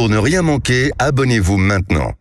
Pour ne rien manquer, abonnez-vous maintenant.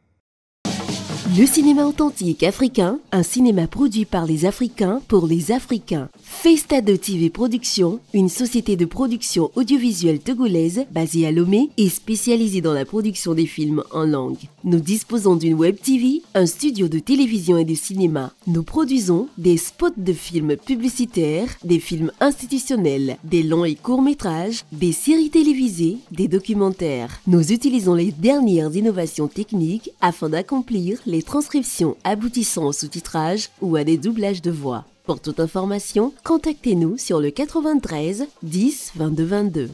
Le cinéma authentique africain, un cinéma produit par les Africains pour les Africains. FESTADO.TV Production, une société de production audiovisuelle togolaise basée à Lomé et spécialisée dans la production des films en langue. Nous disposons d'une web TV, un studio de télévision et de cinéma. Nous produisons des spots de films publicitaires, des films institutionnels, des longs et courts métrages, des séries télévisées, des documentaires. Nous utilisons les dernières innovations techniques afin d'accomplir les transcriptions aboutissant au sous-titrage ou à des doublages de voix. Pour toute information, contactez-nous sur le 93 10 22 22.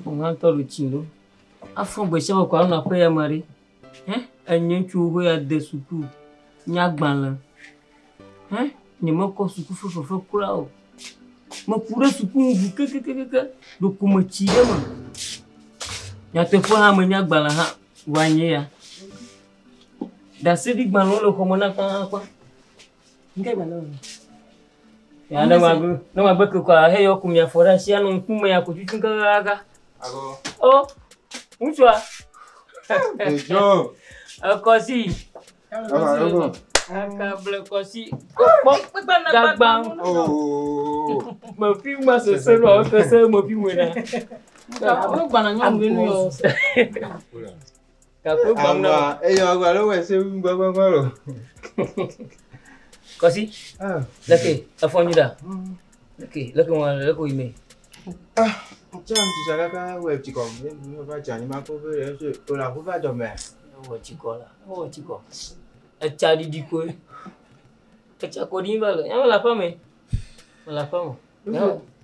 On entend le tino. Afin de savoir quoi on a fait à Marie. Un yankou à des soukou. Nyagban. Ne m'a pas soukou faut faire quoi. Ma pourrait soukou que le commentez. Y'a te faut un nyagban là. Wanya. D'assez dit balon le commandant quoi. Ya na mabu kwa heyo kumya forasi ya nkume ya kuchuchunga gaga. Ago. Oh. Unchwa. Ejo. Akosi. Ago. Akable kosi. Gagban. Oh. Mo fi ma so se lo ko se mo fi wena. Ka gba na nyam binu yo. Ka ko gba na. Eyo agba lo we se gbagba lo. Kosi? Laki, afon yuda. Laki mo ime. Jam ti salaka web ti kom. Mo ba jani ma ko be so o la ko ba do me. O ti ko la. O ti ko. E cha di ko. E cha ko ni ba lo. Ya la fame. La fame.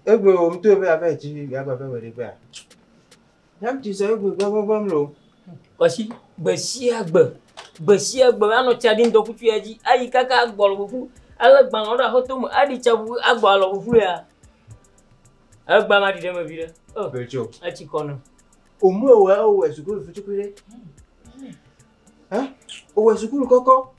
Egbe o mto be abe ti ya ba be we be. Jam ti so egbe gbagba lo. Kosi, Besia ano chadin do kutu yaji ayi kaka agbolo fufu ala gban oda hotomo adi chabu agbolo fufu ya agba ma di dem vire oh Bejo achi kono omu owe sukuru futukure owe sukuru koko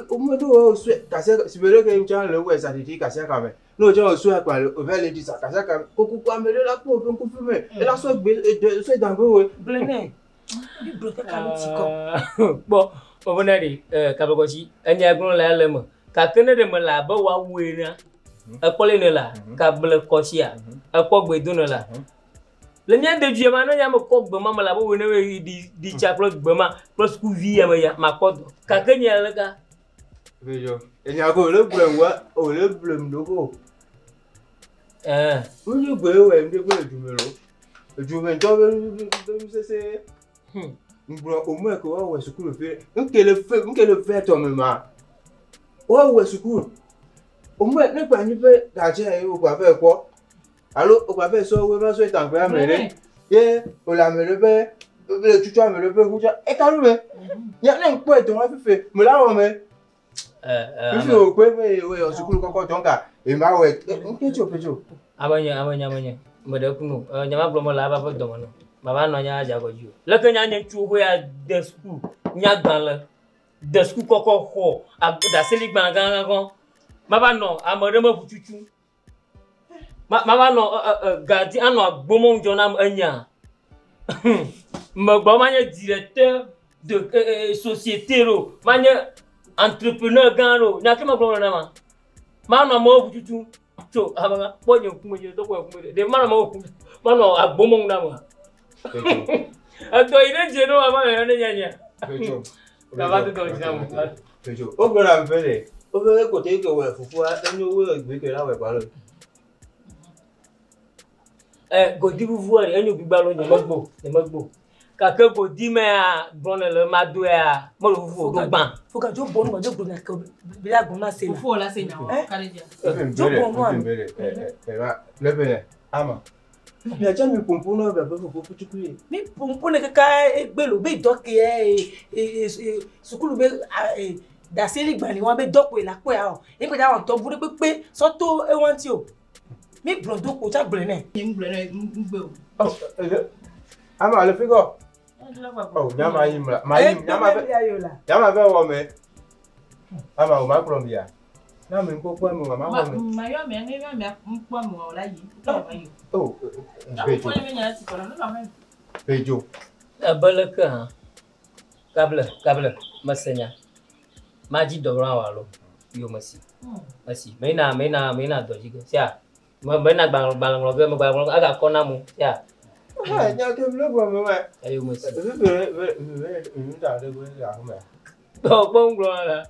omu do o su kase sibere ke ncha le we satiti kase ka me no je o su apa o ve le di sa kase ka koku kwa me la po pe ku fi me e la so gbe so dangbe we blene di bloquer kalutiko bo obonari kabagosi anya agun la lemo ka kene de la ba wa wena akole ne la ka ble kosia akogbe dun la le nyan de dieu ma no ya mo kogbe ma la ba wena we di chaplo gbe ma plus ku vi ya ma kodo ka kenya la ka Bejo enya ko le blem wa o le blem dogo Uju gbe we mde ko ejumelo ejume to be se Mbro omo e ko wa we sukuru fe nkele fe to me ma wa we sukuru omo e nípa ni fe da je e o gba fe ko alo o gba fe so we ma so itan pe amere ye o la mere be le tutu amere be huja e ka ru me ya na npo e to wa fefe mo la won me ifi o pe we o sukuru koko to nka e ma we nkejo pejo abanya mo de kunu nyama blo mo la ba fa do mo no baba no nya aja go ju le ke nya nya chu ho ya de school nya gan le de school koko ho da seli gban gan gan baba no amore mo futuchu baba no gadi ano agbomo jona anya mo gbo ma nya directeur de société ro ma nya entrepreneur gan ro nya ke mo gbo na ma no mo futuchu so abanga bonyo kumo je to ko kumo de ma no agbomo na ma Ato ine jeno ama ne nyanya. Bejo. Baba to do jamu. Bejo. O gbara mbele. O be ko te ko we fufu a eni owo egbe ke la we pa lo. Godi VOUS eni obi gba lo ne magbo. Ka ke godi me a gbon le ma do a mo lo fufu do gban. Faut que je bonne moi je bonne que bila gona c'est Fufu la c'est na. Jo bon mo mbele. Va le bele. Ama. Mais tu as mis pompon là, pour tu couler. Mais pompon ne kaka belo be doke sukulu be da seli gbani wọn be dokwe la pe a o. E ko ja wọn to buru pe so to e wọn ti o. Mi blondo ko ja blene. Mi blene ngbe o. Oh, ama le figo. Oh, nyama yimla. Ma yim, nyama be wo me. Ama o ma Colombia. Na me nko kwa mo mama wo me. Ma yo me mpo mo la yi. Oh, Bejo. Bejo. Abalaka. Kabla masenya. Maji dobran walo. Yo masi. Masi. Mena dojiga. Sia. Mena bang aga kona mu. Sia. Ah, nya ke blo bo mo. Ayo masi. Da de go ya ho me. Bong la.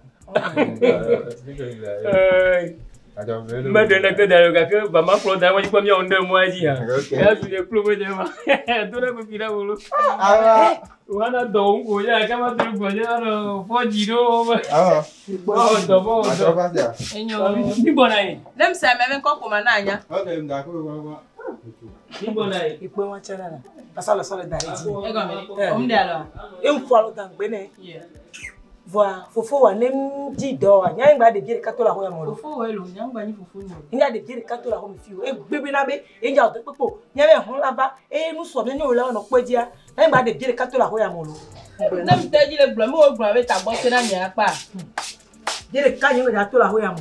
Madonna que dans le cas que maman Claude moi je peux me onder moi dit hein. Là tu les plombes de moi. Tout le monde qui là bolo. Ah. Wana donc ko ya kama tu ko ya no fo jiro. Ah. Bon. Enyo. Ni bonai. Dem se me ko ko mananya. Okay, d'accord. Ni bonai. Ipo wọn chere na. Asala sala da eti. E go me. O mde alo. E mfo alo tan gbe ne. Yeah. Voilà, fofo wa nem di do anya ngba de gire katola ho ya mo. Fofo wa lo nya ngba ni fofo ni. Nya de gire katola ho mi fi o. E gbebe na be, e nja o to pepo. Nya be hon lava, e nu so be ni o la no pe dia. Nya ngba de gire katola ho ya mo lo. Nem te ji le gbo mi o gbo be ta gbo se na nya pa. Gire ka nya ngba katola ho ya mo.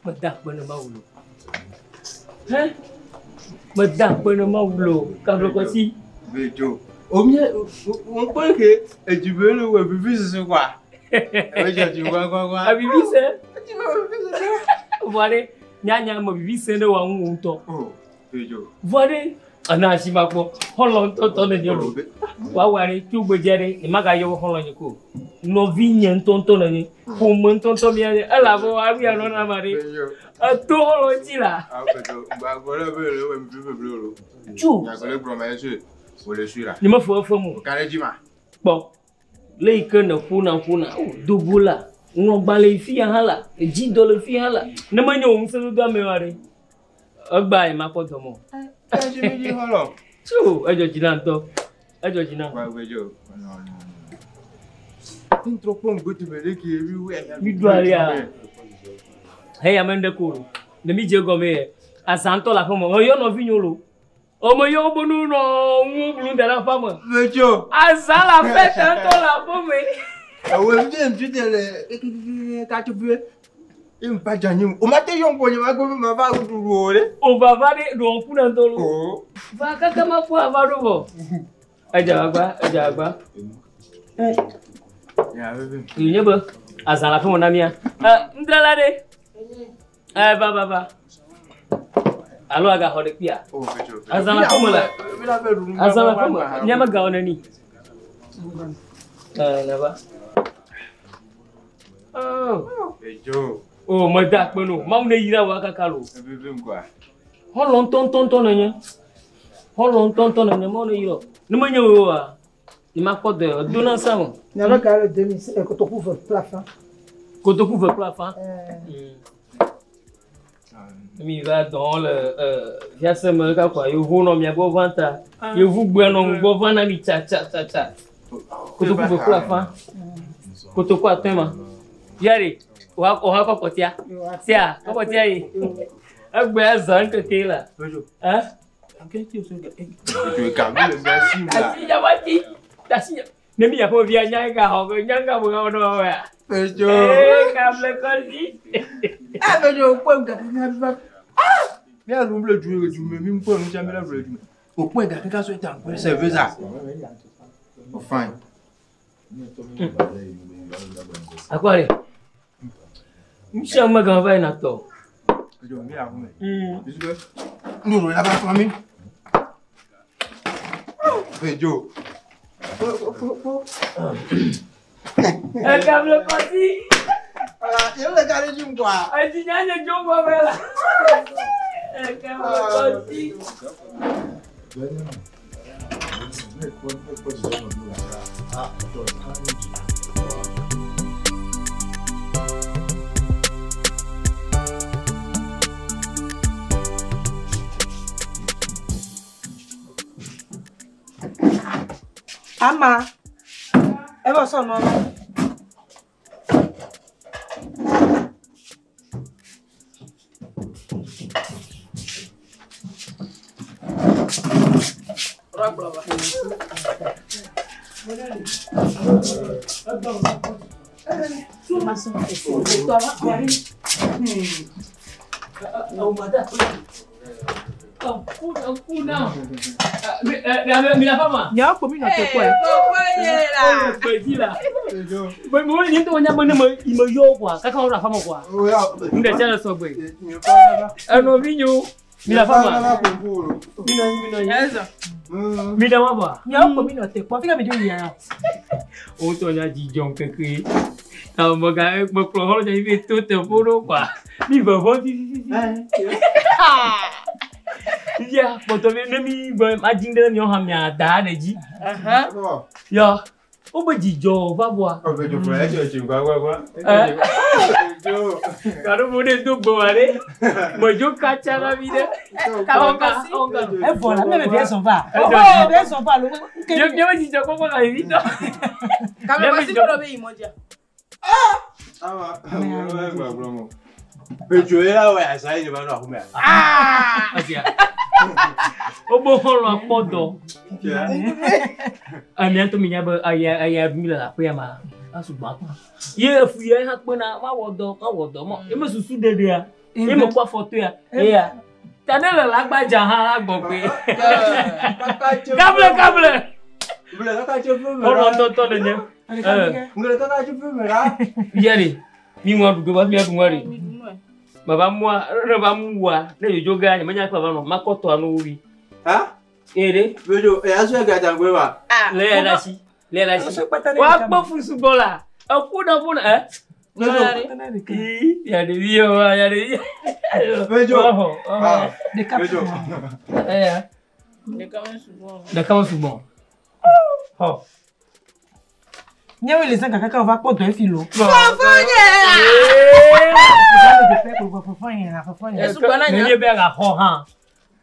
Medak bener maulo. Hah? Medak bener maulo. Kalau kau si. Bejo. Omnya, on peut que tu veux le web vise ce quoi. Bejo tu vois quoi. Abi vise. Tu vois. Voilà, nyanya mo vise ne wa nto. Oh, bejo. Voilà. Ana si mako. Holon to ne diolo. Wa wari tu gbejere, imaga yo holon yiko. No vinyen tonto ne. Ko mon tonto mi ala bo abi ano na mari. To holon ti la. Ah bejo, ba gole be le web blolo. Ju. Ya gole bro ma yesu. O le suira. Ni ma fo mu. Kare jima. Bon. Le ikena kuna. Dubula. No bale fi hala. Ji do le fi hala. Na ma nyo mu se do me wari. Ogba e ma ko to mo. Je me dis holon. Chu, ajo jina to. Ajo jina. Wa bejo. Intro pom go to me ki everywhere. Mi do aria. Hey amende ko. Ne mi je go me. Asanto la fomo. Yo no vinyolo. Omo yo bonu no nwu blu de la fama. Bejo. Asala fe santo la fomo. Awe dem tu de le ka tu bu. Im pa janyim. O ma te yon ko nyama go ma va uduru ore. O baba de do kuna ntolo. Oh. Va kaka ma fu avaro bo. Aja agba. Ya bebe. Nyeba. Asala fomo na mia. Ndrala de. Baba. Alo aga hode pia. Oh, bejo. Azala fomo la. Azala fomo. Nyama ga onani. Naba. Oh. Bejo. Oh, mada penu. Mau ne yira wa kakalo. Bebe mkwa. Holon tonton nanya. Mau ne yiro. Ne manya wa. Ni ma ko de dona samo. Nyama kalo demi ko to couvre plafond. Mi va dans le via ce me ka quoi. Yo vous no mi abo vanta. Yo vous gbe no gbo vana mi cha. Ko to couvre plafond. Ko to kwa tema. Yari. Wa ko ha ko potia. Sia, ko potia yi. Agbe azan ke kela. Bejo. Hein? Enquête sur le. Tu es calme le merci là. Asi jawati. Asi. Nemi ya ko via nyanga ho nyanga bo no wa. Bejo. Kable kosi. Bejo po nga ka. Mi a rumble du mi mpo no jamela du. O po nga ka so tan ko serve ça. Oh fine. Akware. Mshama ga vai na to. Bejo mi a rume. Nous la ba famille. Bejo. Kable kosi. Yo le carré du quoi. Ai nyanya jomba bela. Kable kosi. Ama, ebe so no. Mira fama. Ya ko mi no te kwa. Boy mo ni to nya bane mo yo kwa. Ka ka ora fama kwa. Nde chala so boy. Ano vinyo. Mira fama. Mino. Yes. Mira baba. Ya ko mi no te kwa. Fika mi do ya. O to nya ji jong ke ke. Tao mo ga mo pro ho ja vi to te puro kwa. Mi ba ho ti. Ya, foto mi majing dalam yang hamnya dah ada ji. Ya, apa jijo, apa buah? Oh, bejo fresh, gua. Kalau boleh tu bawa deh, baju kaca lah vida. Kau kasih. Voilà, même bien son va. Bien son va. Dia masih jago kau kali itu. Kamu masih probe imoja. Bro. Bejo era wa sai de ba no akume. Asia. Obo holo apodo. Amian tu minha ayah bila apa ya mah. Asu ba. Ye afuya ha pena ma wodo mo. E mo susu dede ya. E mo kwa foto ya. Ya. Tadela lagbaja ha agbo pe. Kable. Bele ka chefu me. Oro tonto de nye. Ngere ka chefu me ra. Yari. Mi mo du ba mi adu ngari. Baba mua, na yoga ni manya kwa bano makoto anuri. Ha? Ere? Bejo, aso ga jangwe ba. Le alashi. Wa gbo fusu bola. Akuna Bejo. Ya de bio, ya de. Bejo. De Bejo. De kama subon. Ho. Nyawe les 5 kaka va pas de filo. Ni be ga ho han.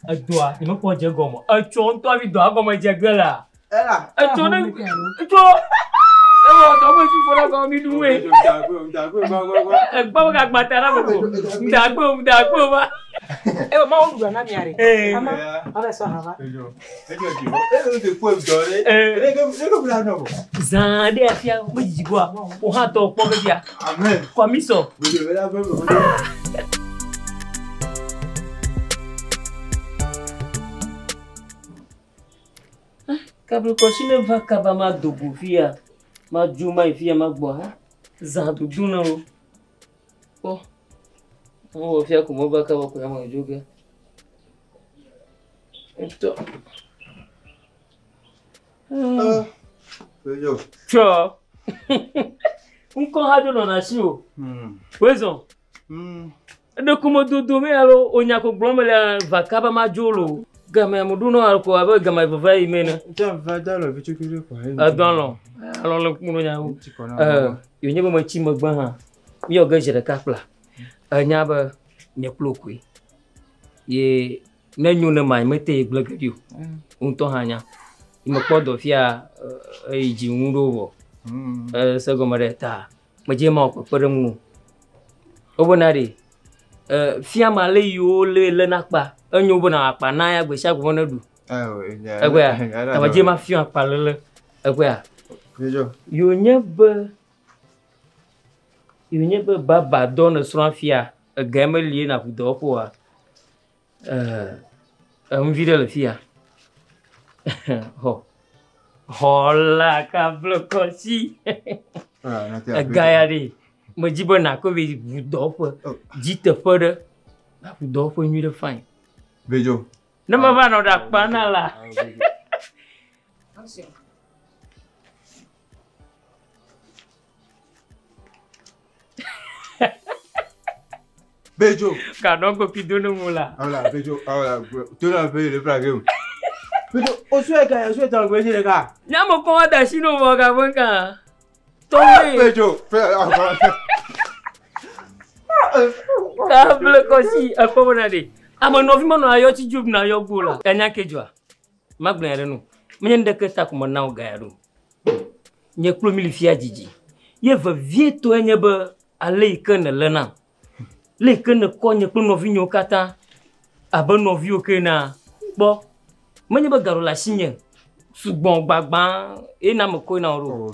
Adua, ni mo ko je gomo. Acho nto abi do agomo je gela. Acho ni. Acho. Ewo do mo ti fo la go mi duwe. Egba ga gbatara mo. Ndagbo ba. Ewo ma o du na mi are. Ama, aba so hava. Bejo jibo. De po dore. Rego bla no. Zande afia mo jigwa. O ha to po bia. Amen. Kwa miso. Bejo bela be. Kabri ko sine va kaba ma dobu fia. Ma juma fia ma gbo ha. Zandu duna o. Oh. Oh, fia ko mo ba kaba ko ya ma joga. Esto. Bejo. Cho. Unko hado no na si o. Wezo. Ndo kumo dudu me alo onya ko glomele va kaba ma jolo. Gama muduno alko aba gama vava imena. Va dans le bitu kile kwa. Adon alors le kuno nya. Yo nyeba ma chi magba ha. Mi yo ga jere kapla. Anya ba ne plokwe. Ye na nyu na mai mete glagadio. Unto hanya. Ima podo fia ji nwuro wo. Se go mareta. Ma je ma ko peremu. Obonari. Fia ma le yo le nakpa. Enyo bona akpa na ya gbe sha gbo na du. Egbe ya. Ta ma je ma fi akpa lele. Egbe ya. Bejo. Yo nyebe baba don sran fia. Gama li na ku do po a. Video le fia. Ho. Hola kablo kosi. Gayari. Mo jibo na ko vi do po. Jite fode. Na ku do po nyu de fine. Bejo. Na mama no da pana la. Bejo. Ka no ko pidono mula. Hola, Bejo. Hola, tu la fais le plagé. O souhaite envoyer les gars. Nyamo ko da shino mo ga bonka. Bejo, Table kosi akomonade. Ama no vimo no ayo ti jub na yo gola. Enya kejwa. Magbere no. Menye ndeke ta ko na o gairo. Nye klo milifia jiji. Ye va vieto enye ba ale ikene lena. Le ikene ko nye klo no vinyo kata. Aba no vi okena. Bo. Menye ba garo la sinye. Sugbon gbagban e na mo ko na ro.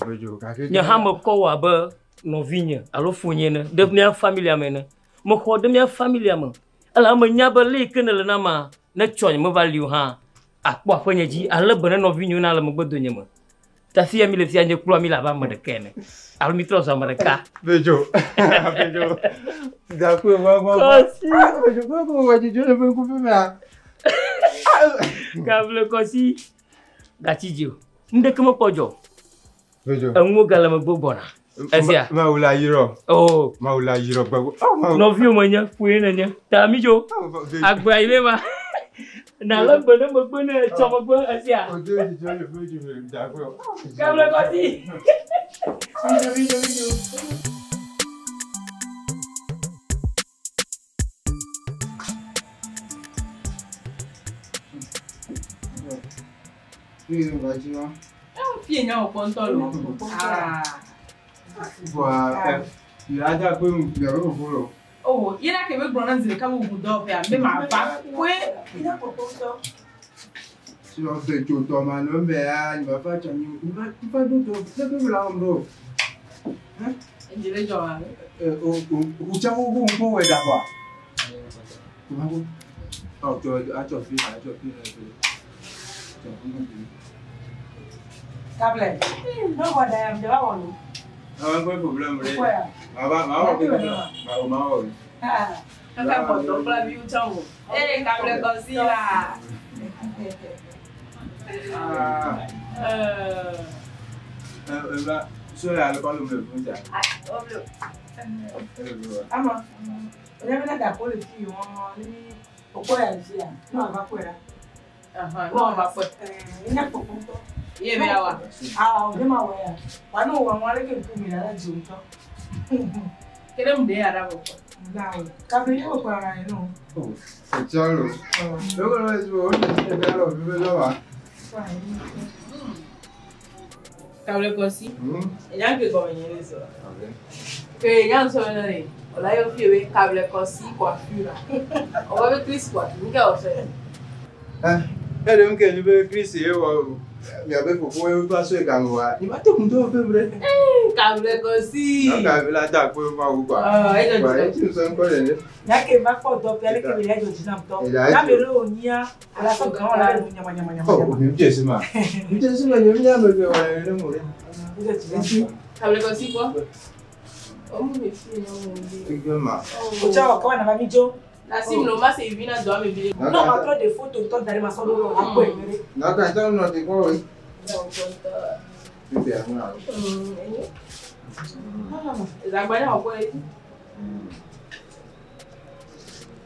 Nye ha mo ko wa ba no vinye. Alo fonye ne. De mia family amene. Mo ko de mia family amene. Ala mo nya ba le ikene lena ma. Na chonye mo value ha. Akpo afonye ji ala bana no vinyo na ala mo gbodo nye mo. Ta fille mi le fia nye klo mi la ba mo de kene. Al mitro sa mo de ka. Bejo. Bejo. D'accord, moi. Bejo, comment va dire le peu couper mais. Kable kosi. Gachijio. Ndeke mo pojo. Bejo. Enwo gala mo gbobona. Esia. Ma ula yiro. Oh. Ma ula yiro gbago. No vi mo nya fuye na nya. Ta mi jo. Agba ile ma. Na lo gbona mo gbona chomo gbo esia. Ojo di jo le bejo le d'accord. Kable kosi. Video. Fille nya o ponto lo. Voilà. Il a déjà pris un peu de boulot. Oh, il a que me grona nzile kama ubudo pe ambe ma ba. Kwe, ina poponto. Si on fait tout ton manon mais il va pas changer. Il va tout c'est que là on do. Hein? Njile jowa. O cha o go we da kwa. Oh, tu as fait. Complet. No what I am the one. Ah, pas de problème. Ah, aka poto pra view chango. Eh, Complet kosi la. Là, so ya le parle me pour ça. Oblo. Ama. Ole me da ko le fi won ni okoya nsi ya. No ba ko era. Aha, no ba ko. Ina poponto. Ye be awa. Ah, o de ma wa ya. Wa no wa wa le ke ku mi na ji unto. Kere mu de ara bo. Nawo. Complet yo ko ara no. Oh, c'est chalo. Luego no es bo, es claro, vive lo va. Complet kosi. Eyan ke ko yin le so. Ke eyan so na ni. Ola yo fi we Complet kosi coiffure. O wa be Chris coiffure, nka o se. Elle aime que je veux Chris il y avait beaucoup de passer quand on va. Il m'a tout monté un peu vrai. Complet kosi. Donc la date pour moi ou quoi. Ah, elle a dit. Tu sais encore les. Yake ba ko do pe ale ke bi lejo jinam to. Na me lo onia ala so kan la nyama. Oh, mais je sais pas. Je sais pas, je viens me dire ouais, le mot. Complet kosi quoi? Oh mon fille non. Également. O cha wa na ba mi jo. La sim no ma se vina do am bi. Non, ma trop de photos to dare ma so do la ko emere. Na ka ta no te ko. Non, conta. Super, non. Zagbanya o ko e.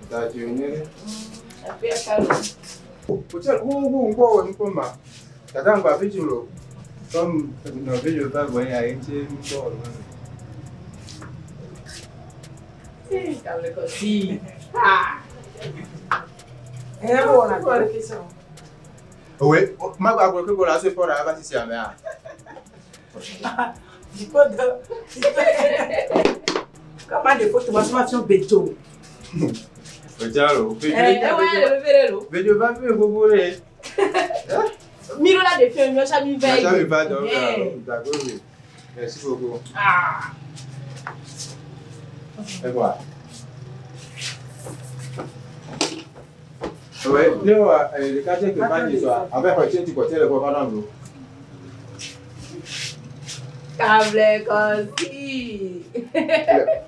Da junior. A pe akalo. O cha go nko ma. Ta ta ngba fi juro. Comme no vi je pas voyer à ente nko. Complet kosi. Ah. Eh bon, on a question. Oui, ma gba gbo ke go la se for ra ba ti se ame a. Du coup, comment des photos transformation béton. Ojalo, Bejo va faire gogo re. Miro la de film, yo chami veille. Ça me va donc d'accord. Merci beaucoup. Ah. Et voilà. Ouais, le quartier que pas dit ça. Avec un petit côté le pas dans l'eau. Complet kosi.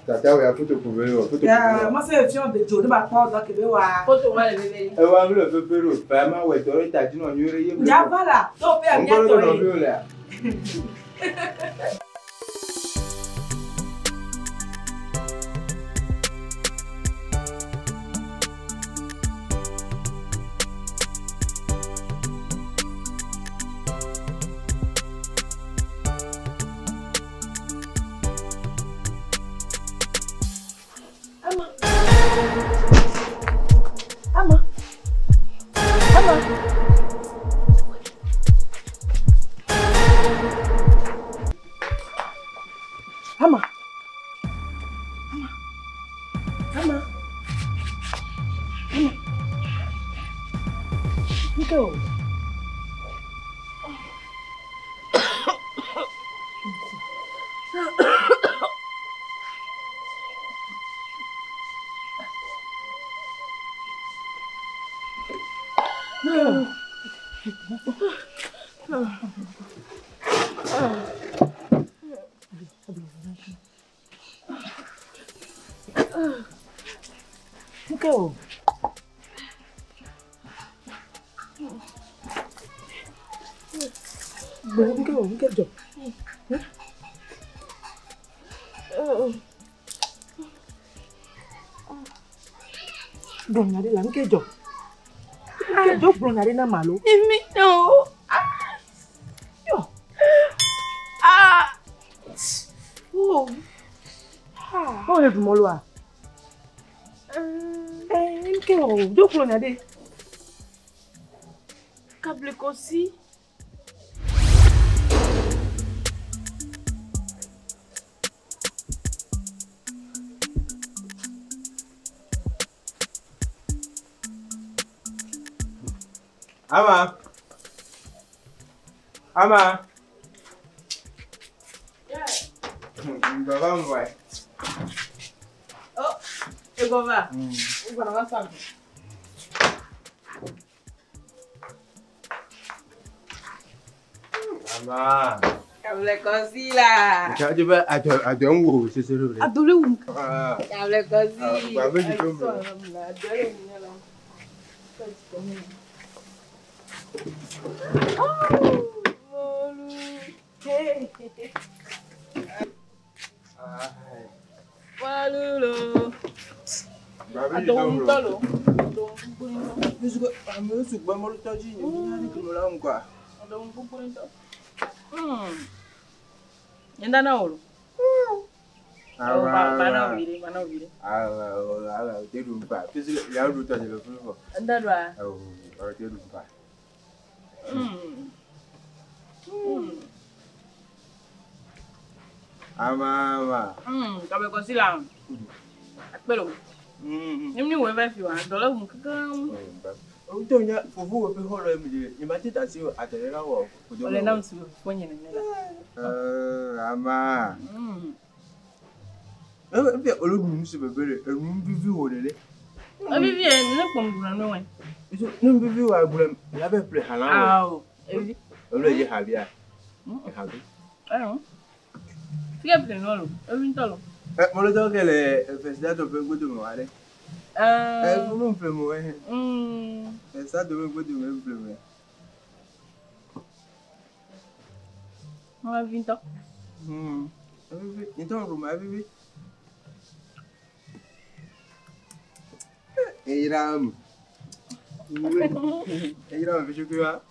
Tata ouais, photo pour vélo, photo. Ya, moi c'est fion de Joe, ba pa do ke be wa. Photo wa le bébé. E wa mi le fe pero, vraiment ouais, toi ta dit non yure ye. Ya bala, to pe am ya to. Go. Go. Go, get job. Belum nyari lah, get job. Get job belum nyari nama lo. Ini no. Yo. Oh. Oh, le belum lo ah. Ini kau, job belum nyari. Câble aussi. Ama. Yeah. Baba mboy. Oh, eu vou lá. Eu vou lá sabe. Ama. Câble aussi là. Cha je ba ajo nwo sesero le. Adole wu. Ba Câble aussi. be ji to mo. Adole wu ni la. Walulo. Adon tolo. Musuko amusu ba mo taji ni ni ko la nkwa. Adon buburin to. Yenda na olo. Mana obire. Ala, te rumpa. Pisi ya ru taji lo fulo. Ndadwa. Te rumpa. Ama. Kabe ko sila. Pelo. Nimni we ba fi wa dola mu kakam. O to nya fufu wo pe holo mi je. Ni ma ti ta si aterera wo. Ole na msu fonye ne la. Ama. Be olodun se bebere. Erun bibi wo lele. Abi bi en ne pom dura no wen. Iso no bibi wa gulem. La be play hala wo. Aw. Ebi. Olo je habia. Habi. Ayo. Fiya play no lo. Ebi ntolo. Mo lo to kele FESTADO.TV godo mo wale. Mo mpe mo eh. FESTADO.TV godo mo mpe mo. Ma vinto. Então, Roma, vivi. Eiram, vejo que eu.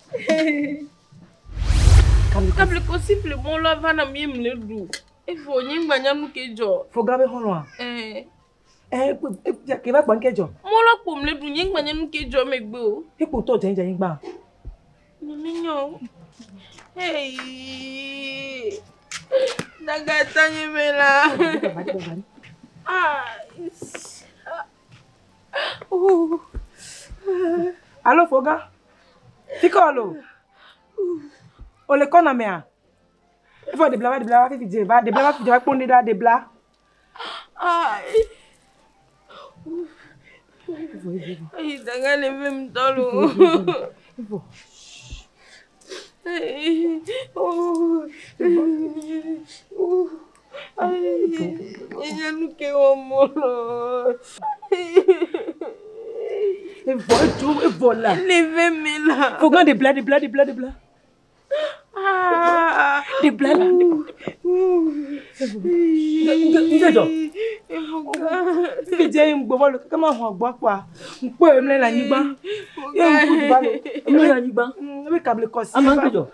Câble possible mon la va na mi mle du. E fo yin gba nyam kejo. Fo gabe hono ah. Ke ba gban kejo. Mo la po mle du yin gba nyam kejo megbe o. Epo to jenje yin gba. Ni nyo. Hey. Daga tanye mela. Allo Foga. Tikolo. Ole kona mea. Ifo de blava fi je va de blava fi je va pon da de bla. Ai. Ai daga le vem tolo. Ifo. Ai. Ai. Ella no que omolo. Ifo la. Leve me la. Foga de bla. De bla la. Ndejo. Je ngbo bolu ka ma ho gbo pa. Npo emle la nyigba. Ye npo di balo. Emle la nyigba. Ebe câble kosi. Amankejo.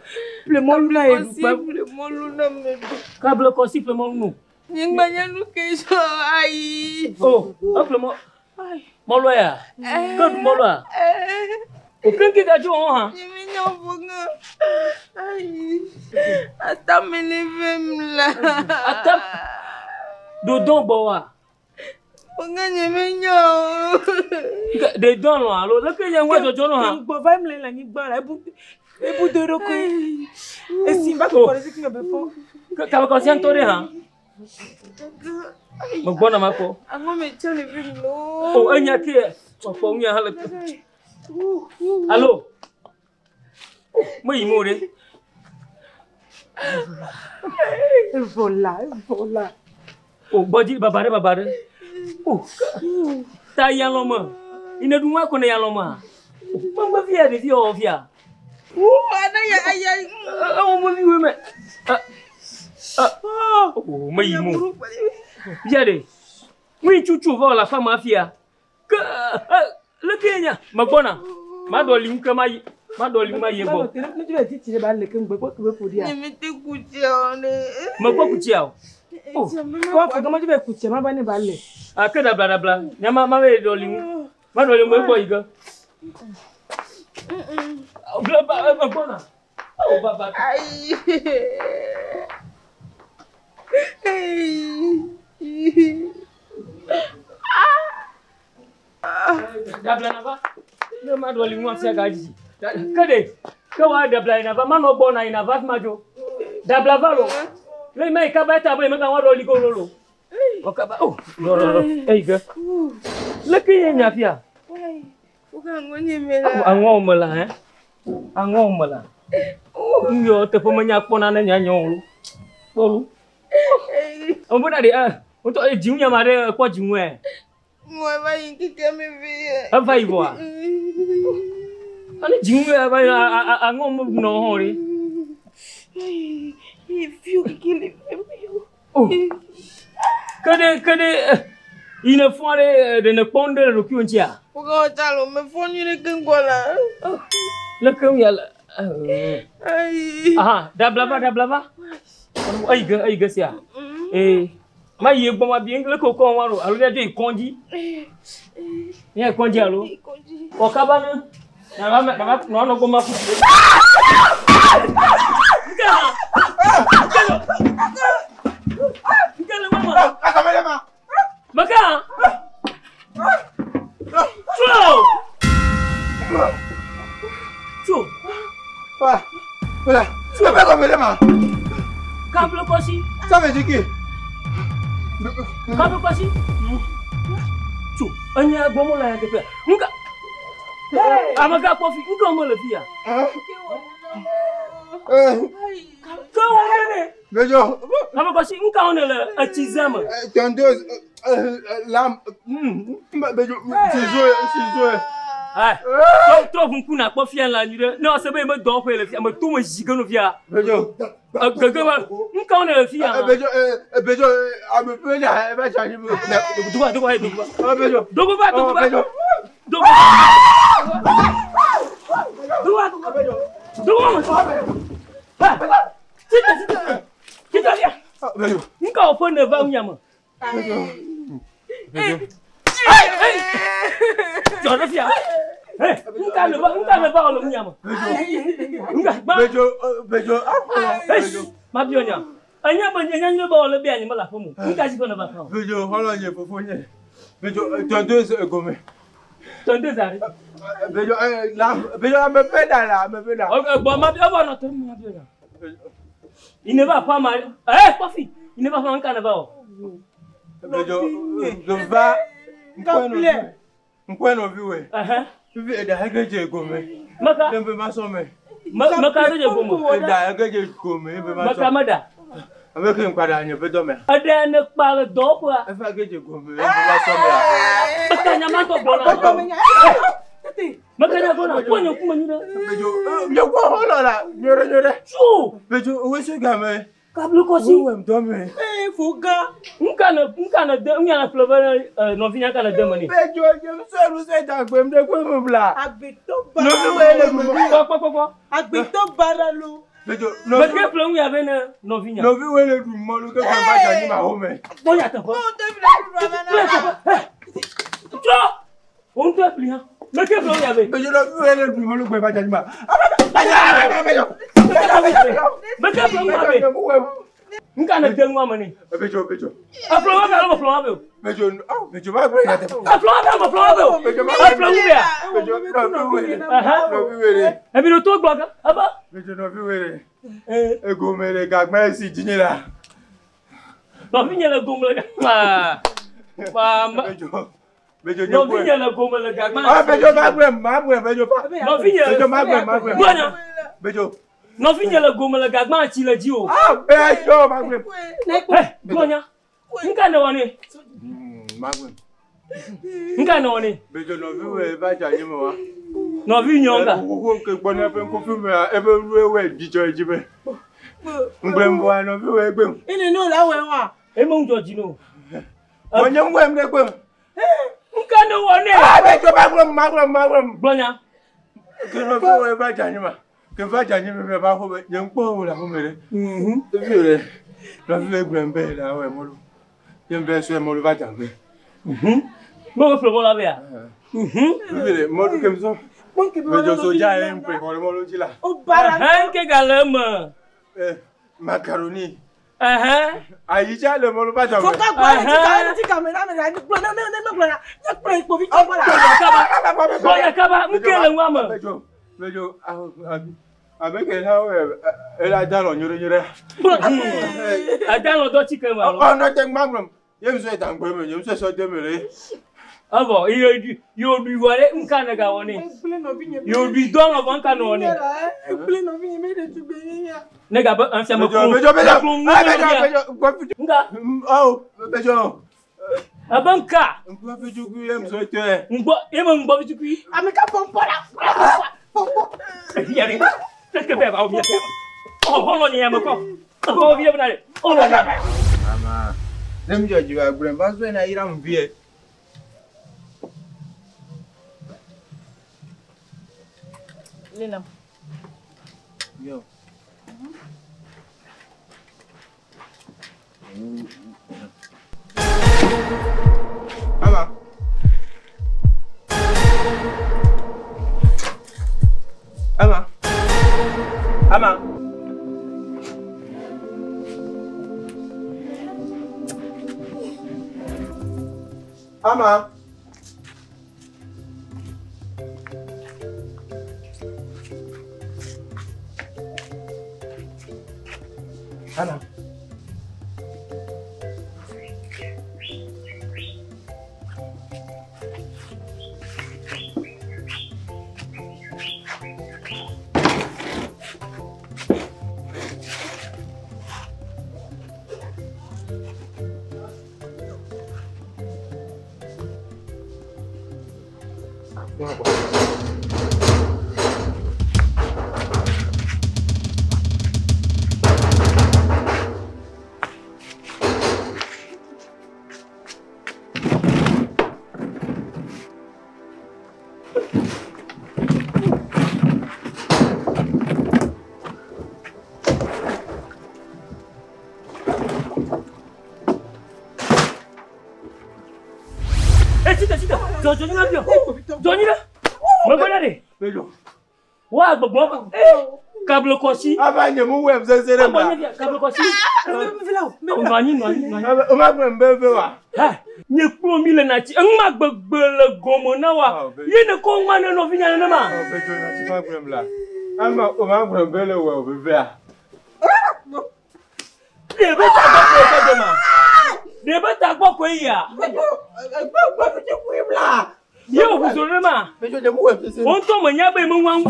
Le molu la e du pa. Le molu na me. Câble kosi pe mo nu. Nyingba nyanu kejo ai. Oh, akle mo. Ai. Mo lo ya. Ka du mo lo a. O kan ki ga jo han. Yemi nyofunga. Ai. Ata me leve mla. Ata do don bo wa. Funga nyemi nyo. They don't know. Allo, look at you. What you know? Ha. But vai me lá ni gbara. E bu de roko. E simba ko pare que me befo. Ka ko sian tore ha. Mo bona mako. Ango me chole vino. Oh, anya ke. Ko nya hala. Allo. Mo imore. Voilà. Oh, body babare. Oh. Ta yaloma. Ina duma ko na yaloma. Mamba via de via ovia. Ana ya ayai. Oh, mo vi me. Oh, mai mo. Jade. Mui chuchu va la femme mafia. Que le Kenya, Mabona. Madoli mkama madoli mayebo. Ne tu vas tirer balle que me quoi que me pour dire. Ne me te kutia ne. Magbo kutiao. Oh, quoi comment tu vas kutia ma bane balle. Ah que da bla bla. Nyama mawe doli. Madoli mo boy ga. Bla bla Mabona. Oh baba. Ai. Dabla na ba? Ne madoli mo afia gaji. Kade. Kawa dabla ina ba mano bona ina ba majo. Dabla valo. Le mai ka ba ta ba me ka wa doli go lolo. Okaba oh. No. Hey ga. Le ke nya afia. Wai. Uka ngoni mela. Ango mala eh. Ango mala. Yo te po manya pona na nya nyolo. Bolu. On peut aller on to jiunya mare kwa jiuwe. Moi va inki me vie. Ava ivoa. Ani jiuwe ava ango no hori. Il faut qu'il est mieux. Oh. Kade ina fare de ne ponder le kuuntia. Pourquoi talo me foni le kengola. Le kum ya. Ai. Aha, dablava. Ai ga sia. Ma ye gbo ma bien le kokon waro alo de konji. Ni konji alo. O kabana. Na ba no go ma ku. Ngalo mama. Akamele ma. Maka. Chu. Voilà. Tu vas pas comme ma. Kablo kosi. Ça veut dire qui? Kablo kosi. Chu. Anya gomo la ya kepe. Nka. Amaga kofi nka mo le fia. Ka wone. Bejo. Kablo kosi nka wone le achizama. Tondeuse lam. Bejo. C'est Ah. Trop vous kuna ko fia la ni de. Non, c'est pas me don ko le fia, me tout me jigano fia. Bejo. Gaga nka wone le fia. Bejo a me peu là, va changer. Dogo. Bejo. Dogo ba. Bejo. Dogo. Kita dia. Bejo. Nka ofo ne va unyama. Bejo. Jona fia. Nka ne va lo unyama. Bejo. Ma bionya. Anya ba nyanya ba lo bi anyama la fomu. Nka si ko na ba fa. Bejo, hola nye fofonye. Bejo, tondeuse gome. Tondeuse ari. Bejo, Bejo me peda là. Ok, bon ma no to ma bionya. Il ne va pas mal. Kofi. Il ne va pas en carnaval. Bejo, je va. Complet. Mkweno viwe. Vivi eda hageje gome. Maka. Dembe masome. Maka de gomo. Eda hageje gome, dembe masome. Maka mada. Avec un quadra nye bedo me. Ada ne parle dopa. Efa hageje gome, dembe masome. Maka nyama to bona. Maka na bona. Ponyo kuma nyida. Bejo, nyoko hola la. Nyore. Chu. Bejo, wese game. Kablu kosi. Wem dome. Fuga. Nkana de unyana flavor no vinya kana de mani. Bejo, jem seru se dagbe mde kwem bla. Agbeto No bara. fi wele mu. Ko. Agbeto bara lo. Bejo, no Meke flavor unya be na no vinya. fi wele du mo lu ke kan ba jani ma home. Bonya ta ko. Chu. On te pli ha. Meke flavor unya be. Bejo, no fi wele du mo lu ke ba jani ma. Meke flavor unya be. Nkana dengwa mani. Bejo. Aflowa ka lo aflowa be. Bejo ba gbe ya te. Aflowa ka aflowa be. Aflowa be. No bi were. Ebi no to gbo ka. Aba. Bejo no bi were. Ego mere gagma si jinyela. No fi nyela gomle ka. Bejo no fi nyela gomle gagma. Bejo ba gbe bejo ba. No fi nyela. Ma gbe. Bejo. No fi nyela gomle gagma chi la ji o. Bejo ma gbe. Gonya. Nkana woni. Ma gbe. Nkana woni. Bejo no vi we ba janye mo wa. No vi nyonga. Ko ke gbona pe ko fi me ebe ruwe dijo ejibe. Ngbe mbo no vi we gbe. Ini no la we wa. E mo njo ji no. Onye ngwe mre gbe. Nkana woni. Bejo ba gbe ma gbe. Gonya. Ke no vi we ba janye ma. Ke va janye me ba ho be npo la ho mere. Vi re. No vi we gbe mbe la we mo lu. Yembe so mo lu ba jangbe. Mo flo mo la be ya. Vile mo du kemso. Bejo soja en pe ko mo lu ji la. O bara. Nke galema. Macaroni. Ayija le mo lu ba jangbe. Ko ka gba ti camera me la ni gbo na ya pe ipo fi ko la. Boya kaba nkele nwa mo. Bejo abeke na we era dalo nyore. Adalo do chicken wa lo. Oh no te magnum. Yem so dan gbe me, yem so de mere. Abo yo du wale nkana ga woni. Yo du don of nkana woni. Play no vi me de tu be ya. Nega ba ansia mo. Bejo. Nga. Oh, bejo. Abanka. Ngwa bejo ku yem so te. Ngbo bejo ku. Amika pompo la. Yari. Teke be ba o mi. Oh, holo ni amako. Oh, vi na. Oh, na. Mama. Dem joji wa gbre ba so na ira mvie. Lena. Yo. Mama. Ama. Ana. Johnny là bien. Johnny là. Me bonade. Bejo. Wa gbogbo. Câble kosi. Aba nyemu wem sesere ma. Câble kosi. O ma gbe mbe wa. Nye kuro mi le na ti. Nma gbegbe le gomo na wa. Ye ne ko nwa ne no finya ne ma. Bejo na ti ma gbe mla. Ama o ma gbe mbe le wa o be a. De be ta gbo ko de ma. De be ta gbo ko ya. Gbo fi ti ku imla. Ye o bu so ne ma. Bejo de mu wem sesere. On to mo nya be mo wan.